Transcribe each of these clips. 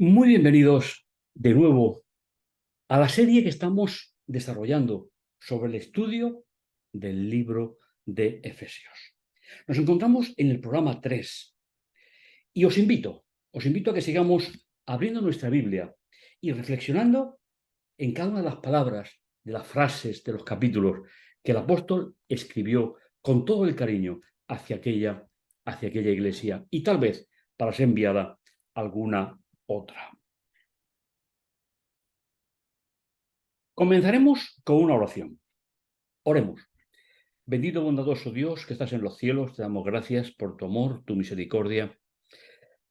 Muy bienvenidos de nuevo a la serie que estamos desarrollando sobre el estudio del libro de Efesios. Nos encontramos en el programa 3 y os invito a que sigamos abriendo nuestra Biblia y reflexionando en cada una de las palabras, de las frases, de los capítulos que el apóstol escribió con todo el cariño hacia aquella iglesia y tal vez para ser enviada alguna otra. Comenzaremos con una oración. Oremos. Bendito bondadoso Dios que estás en los cielos, te damos gracias por tu amor, tu misericordia.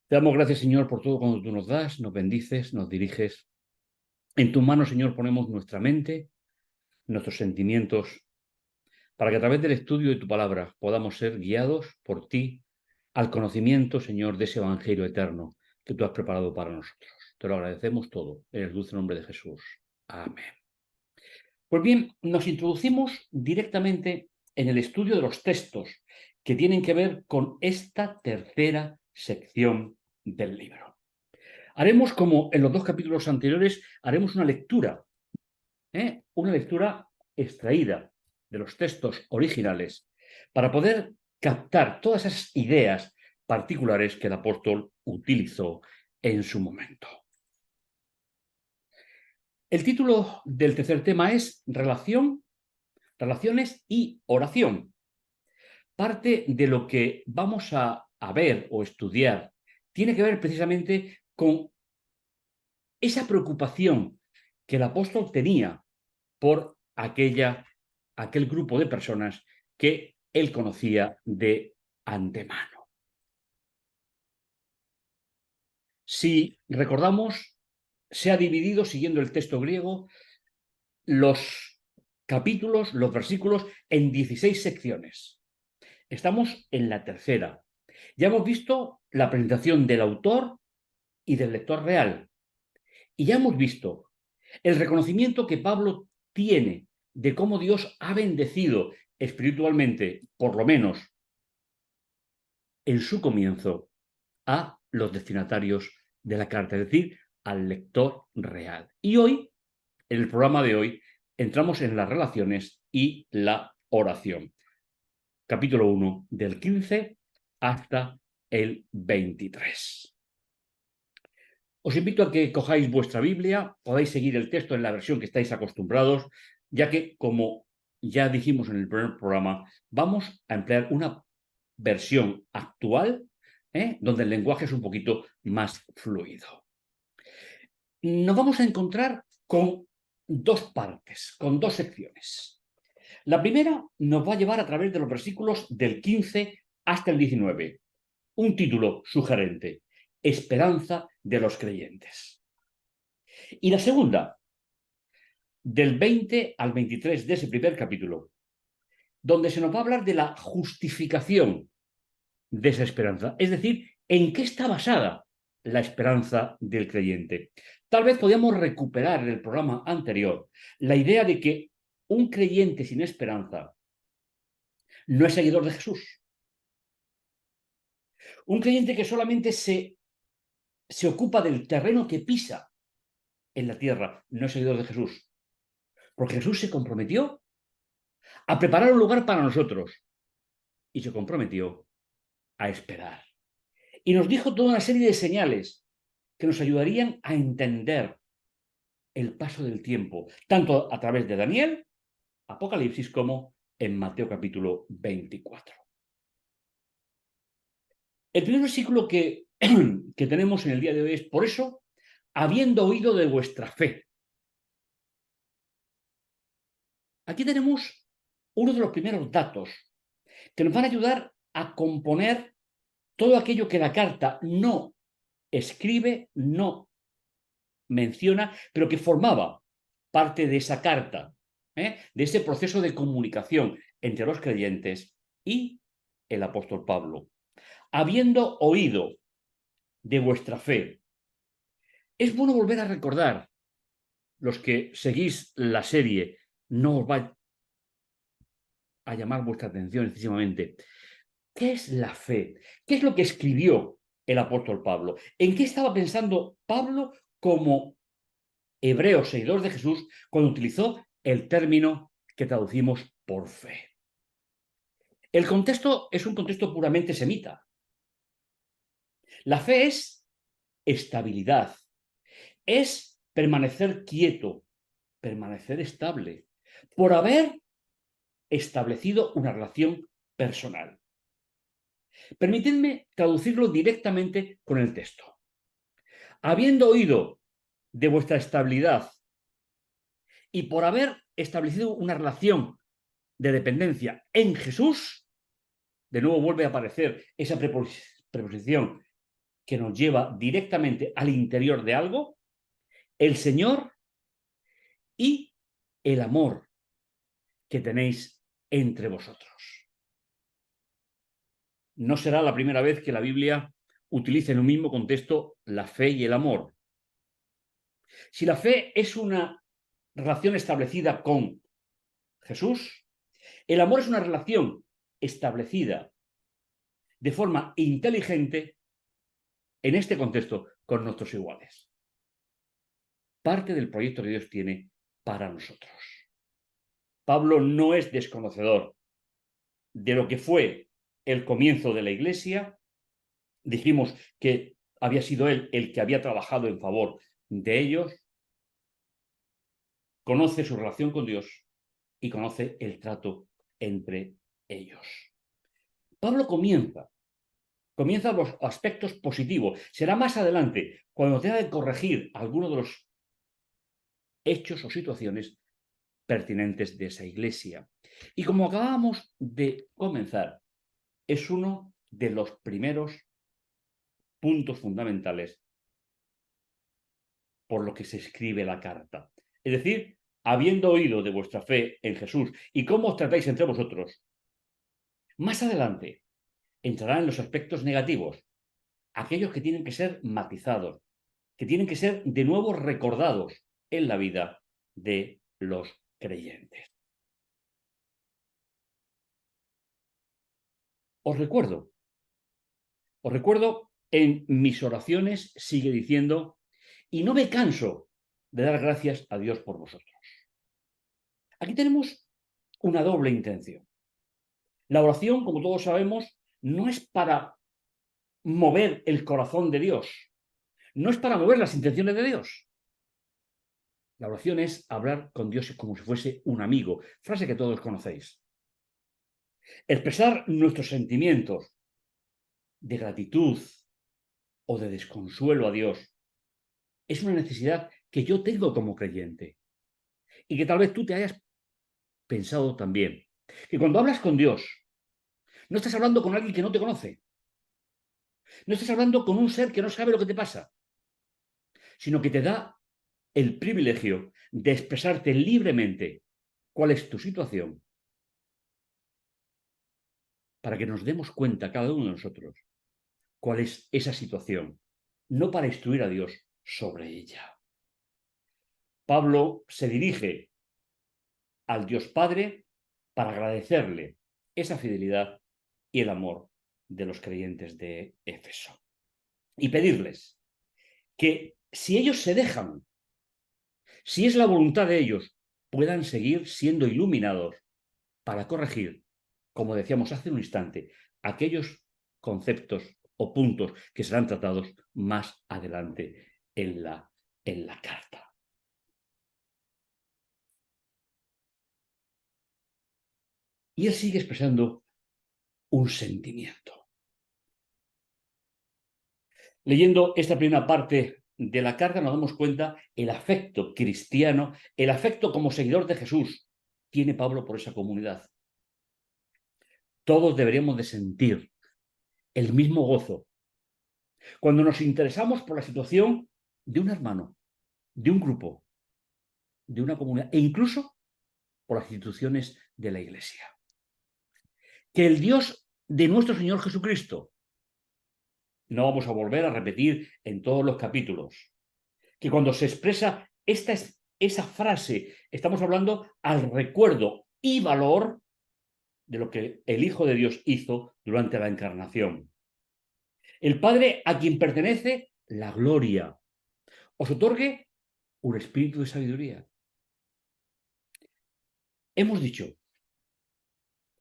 Te damos gracias, Señor, por todo cuando tú nos das, nos bendices, nos diriges. En tus manos, Señor, ponemos nuestra mente, nuestros sentimientos, para que a través del estudio de tu palabra podamos ser guiados por ti al conocimiento, Señor, de ese Evangelio eterno que tú has preparado para nosotros. Te lo agradecemos todo, en el dulce nombre de Jesús. Amén. Pues bien, nos introducimos directamente en el estudio de los textos que tienen que ver con esta tercera sección del libro. Haremos, como en los dos capítulos anteriores, haremos una lectura extraída de los textos originales para poder captar todas esas ideas particulares que el apóstol utilizó en su momento. El título del tercer tema es Relaciones y oración. Parte de lo que vamos a ver o estudiar tiene que ver precisamente con esa preocupación que el apóstol tenía por aquel grupo de personas que él conocía de antemano. Si recordamos, se ha dividido, siguiendo el texto griego, los capítulos, los versículos, en 16 secciones. Estamos en la tercera. Ya hemos visto la presentación del autor y del lector real. Y ya hemos visto el reconocimiento que Pablo tiene de cómo Dios ha bendecido espiritualmente, por lo menos en su comienzo, a los destinatarios de la carta, es decir, al lector real. Y hoy, en el programa de hoy, entramos en las relaciones y la oración. Capítulo 1, del 15 hasta el 23. Os invito a que cojáis vuestra Biblia, podáis seguir el texto en la versión que estáis acostumbrados, ya que, como ya dijimos en el primer programa, vamos a emplear una versión actual, donde el lenguaje es un poquito más fluido. Nos vamos a encontrar con dos partes, con dos secciones. La primera nos va a llevar a través de los versículos del 15 hasta el 19. Un título sugerente: Esperanza de los creyentes. Y la segunda, del 20 al 23 de ese primer capítulo, donde se nos va a hablar de la justificación de esa esperanza, es decir, en qué está basada la esperanza del creyente. Tal vez podíamos recuperar en el programa anterior la idea de que un creyente sin esperanza no es seguidor de Jesús. Un creyente que solamente se ocupa del terreno que pisa en la tierra no es seguidor de Jesús. Porque Jesús se comprometió a preparar un lugar para nosotros y se comprometió a esperar. Y nos dijo toda una serie de señales que nos ayudarían a entender el paso del tiempo, tanto a través de Daniel, Apocalipsis, como en Mateo capítulo 24. El primer versículo que tenemos en el día de hoy es: por eso, habiendo oído de vuestra fe. Aquí tenemos uno de los primeros datos que nos van a ayudar a componer todo aquello que la carta no escribe, no menciona, pero que formaba parte de esa carta, de ese proceso de comunicación entre los creyentes y el apóstol Pablo. Habiendo oído de vuestra fe. Es bueno volver a recordar, los que seguís la serie, no os va a llamar vuestra atención excesivamente. ¿Qué es la fe? ¿Qué es lo que escribió el apóstol Pablo? ¿En qué estaba pensando Pablo como hebreo seguidor de Jesús cuando utilizó el término que traducimos por fe? El contexto es un contexto puramente semita. La fe es estabilidad, es permanecer quieto, permanecer estable, por haber establecido una relación personal. Permitidme traducirlo directamente con el texto. Habiendo oído de vuestra estabilidad y por haber establecido una relación de dependencia en Jesús, de nuevo vuelve a aparecer esa preposición que nos lleva directamente al interior de algo, el Señor y el amor que tenéis entre vosotros. No será la primera vez que la Biblia utiliza en un mismo contexto la fe y el amor. Si la fe es una relación establecida con Jesús, el amor es una relación establecida de forma inteligente en este contexto con nuestros iguales. Parte del proyecto que Dios tiene para nosotros. Pablo no es desconocedor de lo que fue el comienzo de la Iglesia. Dijimos que había sido él el que había trabajado en favor de ellos. Conoce su relación con Dios y conoce el trato entre ellos. Pablo comienza los aspectos positivos. Será más adelante, cuando tenga que corregir algunos de los hechos o situaciones pertinentes de esa iglesia. Y como acabamos de comenzar, es uno de los primeros puntos fundamentales por lo que se escribe la carta. Es decir, habiendo oído de vuestra fe en Jesús y cómo os tratáis entre vosotros, más adelante entrarán en los aspectos negativos, aquellos que tienen que ser matizados, que tienen que ser de nuevo recordados en la vida de los creyentes. Os recuerdo en mis oraciones, sigue diciendo, y no me canso de dar gracias a Dios por vosotros. Aquí tenemos una doble intención. La oración, como todos sabemos, no es para mover el corazón de Dios, no es para mover las intenciones de Dios. La oración es hablar con Dios como si fuese un amigo, frase que todos conocéis. Expresar nuestros sentimientos de gratitud o de desconsuelo a Dios es una necesidad que yo tengo como creyente y que tal vez tú te hayas pensado también. Que cuando hablas con Dios, no estás hablando con alguien que no te conoce, no estás hablando con un ser que no sabe lo que te pasa, sino que te da el privilegio de expresarte libremente cuál es tu situación para que nos demos cuenta cada uno de nosotros cuál es esa situación, no para instruir a Dios sobre ella. Pablo se dirige al Dios Padre para agradecerle esa fidelidad y el amor de los creyentes de Éfeso. Y pedirles que si ellos se dejan, si es la voluntad de ellos, puedan seguir siendo iluminados para corregir, como decíamos hace un instante, aquellos conceptos o puntos que serán tratados más adelante en la carta. Y él sigue expresando un sentimiento. Leyendo esta primera parte de la carta nos damos cuenta el afecto cristiano, el afecto como seguidor de Jesús tiene Pablo por esa comunidad. Todos deberíamos de sentir el mismo gozo cuando nos interesamos por la situación de un hermano, de un grupo, de una comunidad e incluso por las instituciones de la Iglesia. Que el Dios de nuestro Señor Jesucristo, no vamos a volver a repetir en todos los capítulos, que cuando se expresa esa frase, estamos hablando al recuerdo y valor de lo que el Hijo de Dios hizo durante la encarnación. El Padre a quien pertenece la gloria, os otorgue un espíritu de sabiduría. Hemos dicho,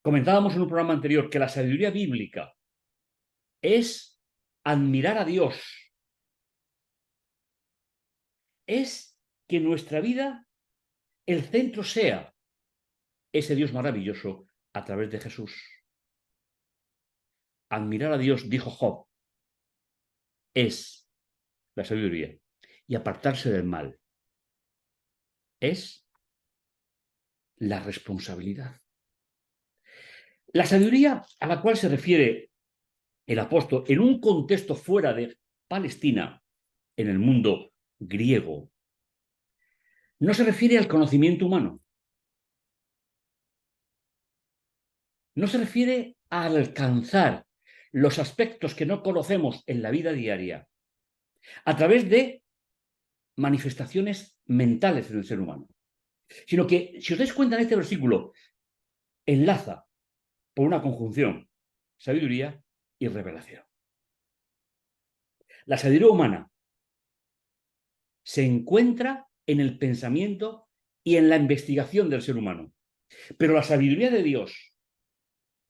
comentábamos en un programa anterior, que la sabiduría bíblica es admirar a Dios, es que nuestra vida, el centro sea ese Dios maravilloso a través de Jesús. Admirar a Dios, dijo Job, es la sabiduría. Y apartarse del mal es la responsabilidad. La sabiduría a la cual se refiere el apóstol en un contexto fuera de Palestina, en el mundo griego, no se refiere al conocimiento humano, no se refiere a alcanzar los aspectos que no conocemos en la vida diaria a través de manifestaciones mentales en el ser humano, sino que, si os dais cuenta en este versículo, enlaza por una conjunción sabiduría y revelación. La sabiduría humana se encuentra en el pensamiento y en la investigación del ser humano, pero la sabiduría de Dios,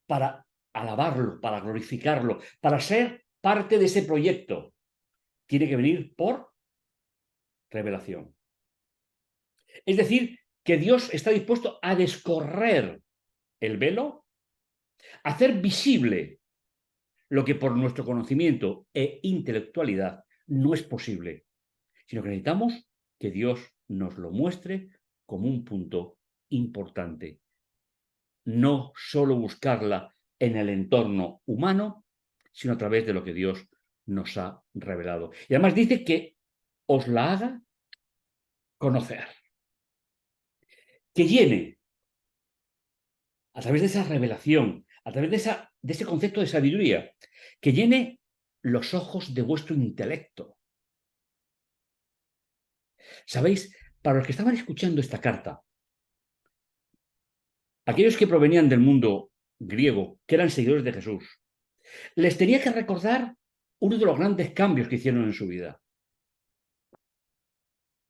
para alabarlo, para glorificarlo, para ser parte de ese proyecto, tiene que venir por revelación. Es decir, que Dios está dispuesto a descorrer el velo, a hacer visible lo que por nuestro conocimiento e intelectualidad no es posible, sino que necesitamos que Dios nos lo muestre como un punto importante. No solo buscarla en el entorno humano, sino a través de lo que Dios nos ha revelado. Y además dice que os la haga conocer, que llene a través de esa revelación, a través de ese concepto de sabiduría, que llene los ojos de vuestro intelecto. ¿Sabéis? Para los que estaban escuchando esta carta, aquellos que provenían del mundo griego, que eran seguidores de Jesús, les tenía que recordar uno de los grandes cambios que hicieron en su vida.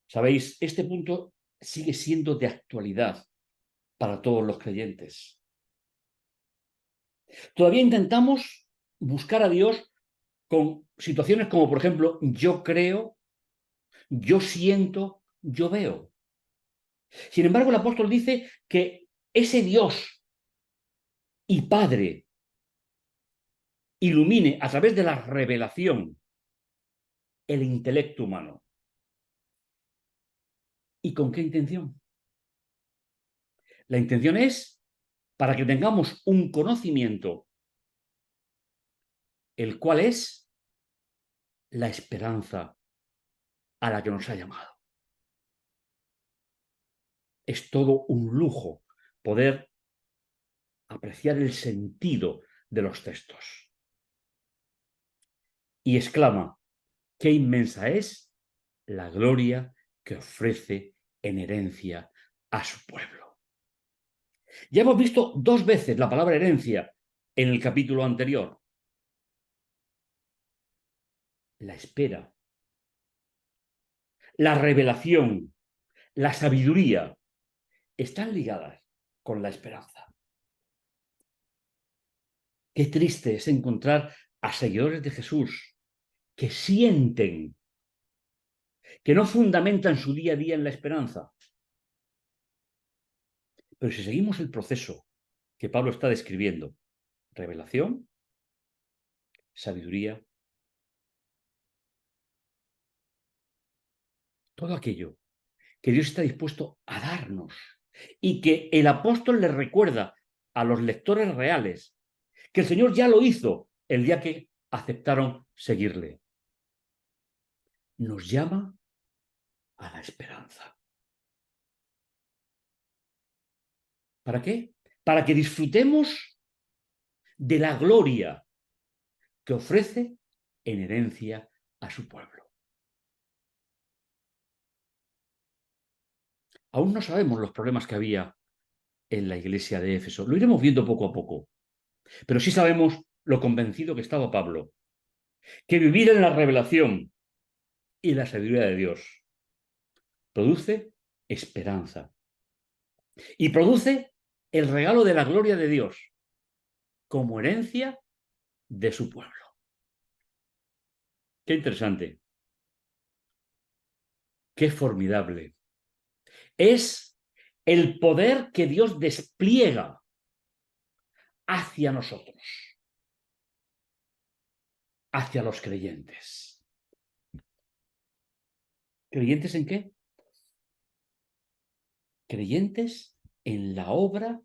¿Sabéis? Este punto sigue siendo de actualidad para todos los creyentes. Todavía intentamos buscar a Dios con situaciones como, por ejemplo, yo creo, yo siento, yo veo. Sin embargo, el apóstol dice que ese Dios y Padre ilumine a través de la revelación el intelecto humano. ¿Y con qué intención? La intención es para que tengamos un conocimiento, el cual es la esperanza a la que nos ha llamado. Es todo un lujo poder apreciar el sentido de los textos. Y exclama, qué inmensa es la gloria que ofrece en herencia a su pueblo. Ya hemos visto 2 veces la palabra herencia en el capítulo anterior. La espera, la revelación, la sabiduría están ligadas con la esperanza. Qué triste es encontrar a seguidores de Jesús que sienten, que no fundamentan su día a día en la esperanza. Pero si seguimos el proceso que Pablo está describiendo, revelación, sabiduría, todo aquello que Dios está dispuesto a darnos y que el apóstol le recuerda a los lectores reales que el Señor ya lo hizo el día que aceptaron seguirle. Nos llama a la esperanza. ¿Para qué? Para que disfrutemos de la gloria que ofrece en herencia a su pueblo. Aún no sabemos los problemas que había en la iglesia de Éfeso. Lo iremos viendo poco a poco. Pero sí sabemos lo convencido que estaba Pablo que vivir en la revelación y la sabiduría de Dios produce esperanza y produce el regalo de la gloria de Dios como herencia de su pueblo. Qué interesante, qué formidable. Es el poder que Dios despliega hacia nosotros, hacia los creyentes. ¿Creyentes en qué? Creyentes en la obra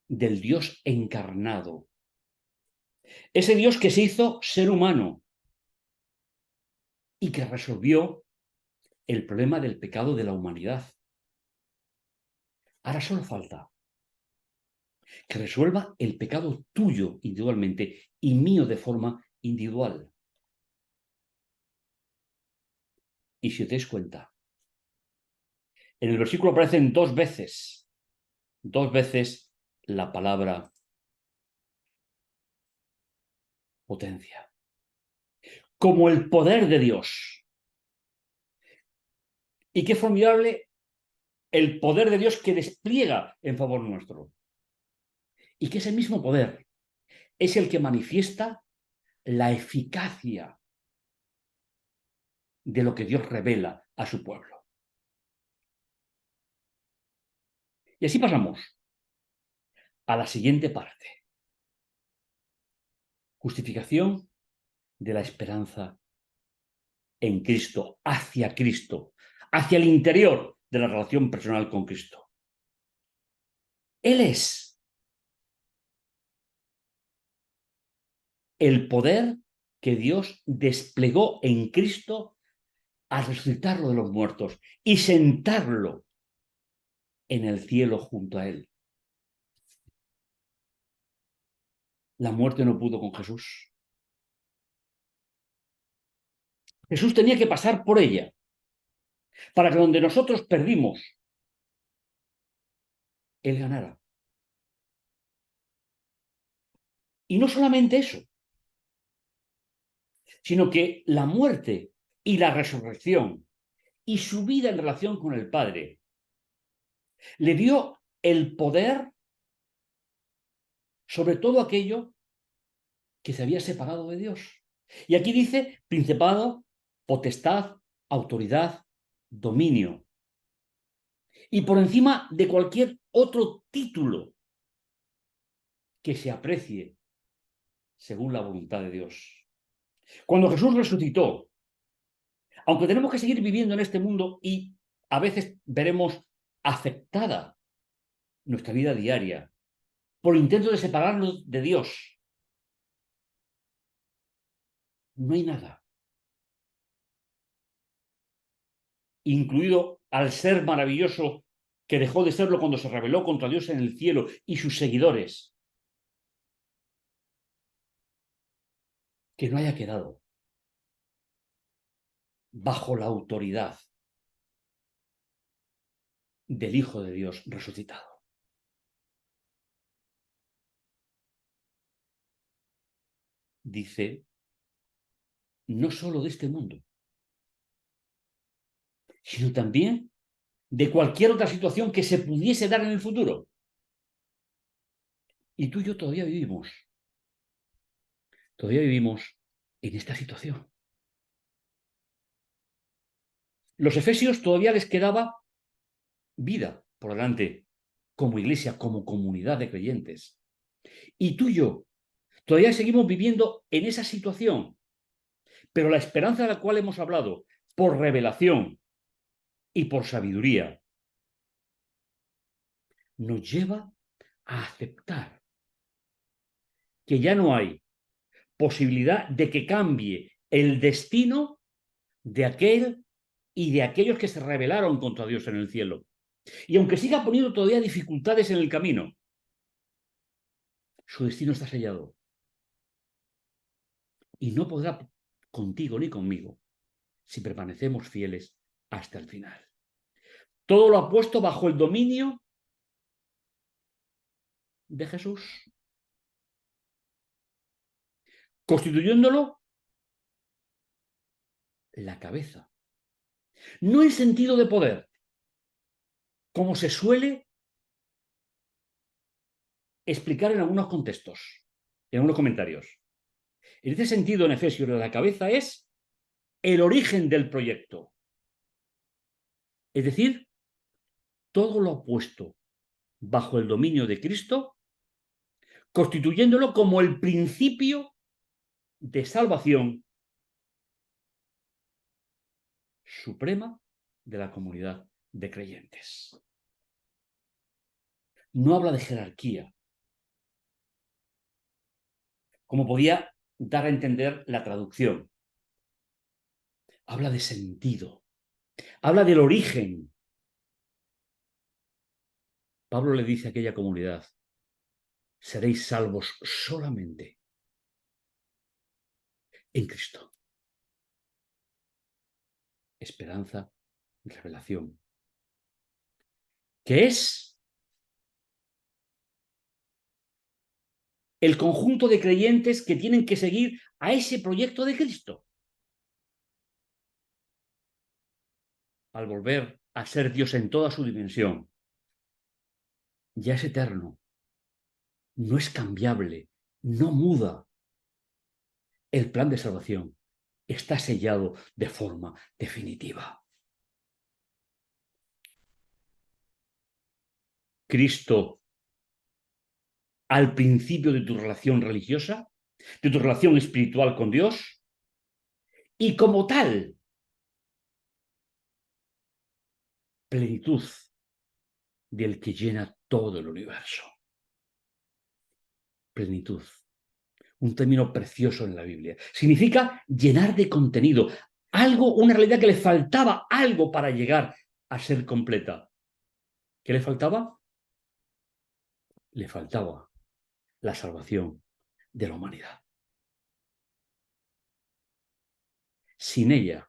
del Dios encarnado. Ese Dios que se hizo ser humano y que resolvió el problema del pecado de la humanidad. Ahora solo falta que resuelva el pecado tuyo individualmente y mío de forma individual. Y si os dais cuenta, en el versículo aparecen dos veces la palabra potencia, como el poder de Dios. Y qué formidable el poder de Dios que despliega en favor nuestro. Y que ese mismo poder es el que manifiesta la eficacia de lo que Dios revela a su pueblo. Y así pasamos a la siguiente parte. Justificación de la esperanza en Cristo, hacia el interior de la relación personal con Cristo. Él es el poder que Dios desplegó en Cristo al resucitarlo de los muertos y sentarlo en el cielo junto a Él. La muerte no pudo con Jesús. Jesús tenía que pasar por ella para que donde nosotros perdimos, Él ganara. Y no solamente eso, sino que la muerte y la resurrección y su vida en relación con el Padre le dio el poder sobre todo aquello que se había separado de Dios. Y aquí dice principado, potestad, autoridad, dominio. Y por encima de cualquier otro título que se aprecie según la voluntad de Dios. Cuando Jesús resucitó, aunque tenemos que seguir viviendo en este mundo y a veces veremos afectada nuestra vida diaria por intento de separarnos de Dios, no hay nada, incluido al ser maravilloso que dejó de serlo cuando se rebeló contra Dios en el cielo y sus seguidores, que no haya quedado bajo la autoridad del Hijo de Dios resucitado. Dice, no solo de este mundo, sino también de cualquier otra situación que se pudiese dar en el futuro. Y tú y yo todavía vivimos en esta situación. Los efesios todavía les quedaba vida por delante como iglesia, como comunidad de creyentes. Y tú y yo todavía seguimos viviendo en esa situación, pero la esperanza de la cual hemos hablado, por revelación y por sabiduría, nos lleva a aceptar que ya no hay posibilidad de que cambie el destino de aquel y de aquellos que se rebelaron contra Dios en el cielo. Y aunque siga poniendo todavía dificultades en el camino, su destino está sellado. Y no podrá contigo ni conmigo si permanecemos fieles hasta el final. Todo lo ha puesto bajo el dominio de Jesús. constituyéndolo la cabeza. No en sentido de poder, como se suele explicar en algunos contextos, en algunos comentarios. En este sentido, en Efesios, la cabeza es el origen del proyecto. Es decir, todo lo puesto bajo el dominio de Cristo, constituyéndolo como el principio de salvación suprema de la comunidad de creyentes. No habla de jerarquía, como podía dar a entender la traducción. Habla de sentido, habla del origen. Pablo le dice a aquella comunidad: seréis salvos solamente en Cristo. Esperanza, revelación. ¿Qué es? El conjunto de creyentes que tienen que seguir a ese proyecto de Cristo. Al volver a ser Dios en toda su dimensión, ya es eterno, no es cambiable, no muda. El plan de salvación está sellado de forma definitiva. Cristo al principio de tu relación religiosa, de tu relación espiritual con Dios, y como tal, plenitud del que llena todo el universo. Plenitud, un término precioso en la Biblia. Significa llenar de contenido, algo, una realidad que le faltaba algo para llegar a ser completa. ¿Qué le faltaba? Le faltaba la salvación de la humanidad. Sin ella,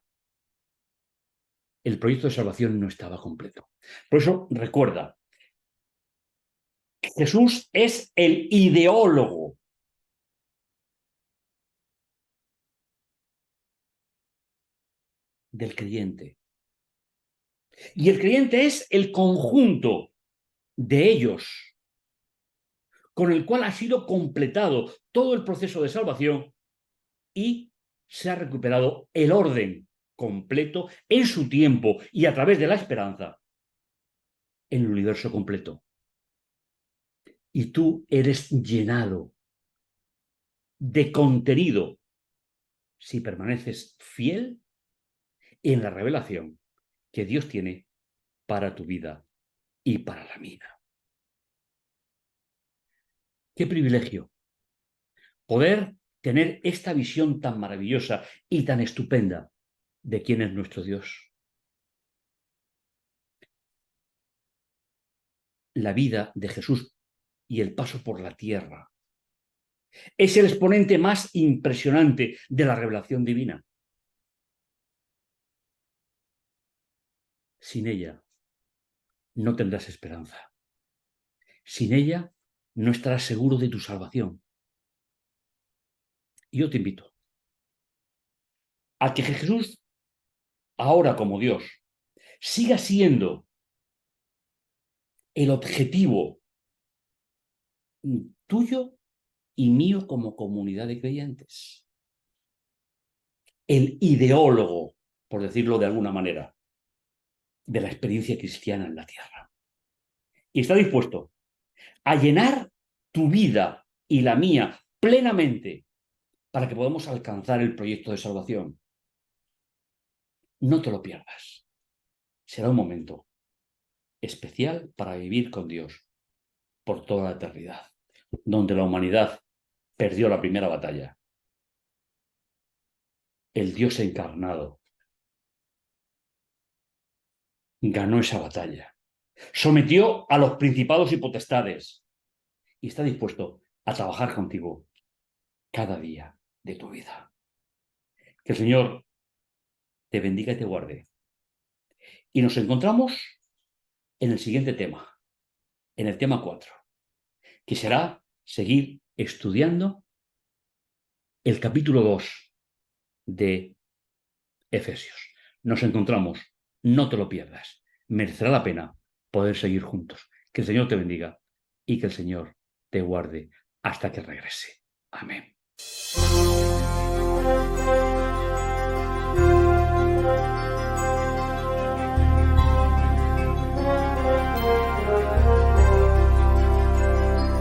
el proyecto de salvación no estaba completo. Por eso, recuerda, Jesús es el ideólogo del creyente. Y el creyente es el conjunto de ellos, con el cual ha sido completado todo el proceso de salvación y se ha recuperado el orden completo en su tiempo y a través de la esperanza en el universo completo. Y tú eres llenado de contenido si permaneces fiel en la revelación que Dios tiene para tu vida y para la mía. Qué privilegio poder tener esta visión tan maravillosa y tan estupenda de quién es nuestro Dios. La vida de Jesús y el paso por la tierra es el exponente más impresionante de la revelación divina. Sin ella no tendrás esperanza. Sin ella no estarás seguro de tu salvación. Y yo te invito a que Jesús, ahora como Dios, siga siendo el objetivo tuyo y mío como comunidad de creyentes. El ideólogo, por decirlo de alguna manera, de la experiencia cristiana en la tierra. Y está dispuesto a llenar tu vida y la mía plenamente para que podamos alcanzar el proyecto de salvación. No te lo pierdas. Será un momento especial para vivir con Dios por toda la eternidad, donde la humanidad perdió la primera batalla. El Dios encarnado ganó esa batalla, sometió a los principados y potestades y está dispuesto a trabajar contigo cada día de tu vida. Que el Señor te bendiga y te guarde. Y nos encontramos en el siguiente tema, en el tema 4, que será seguir estudiando el capítulo 2 de Efesios. Nos encontramos, no te lo pierdas. Merecerá la pena poder seguir juntos. Que el Señor te bendiga y que el Señor te guarde hasta que regrese. Amén.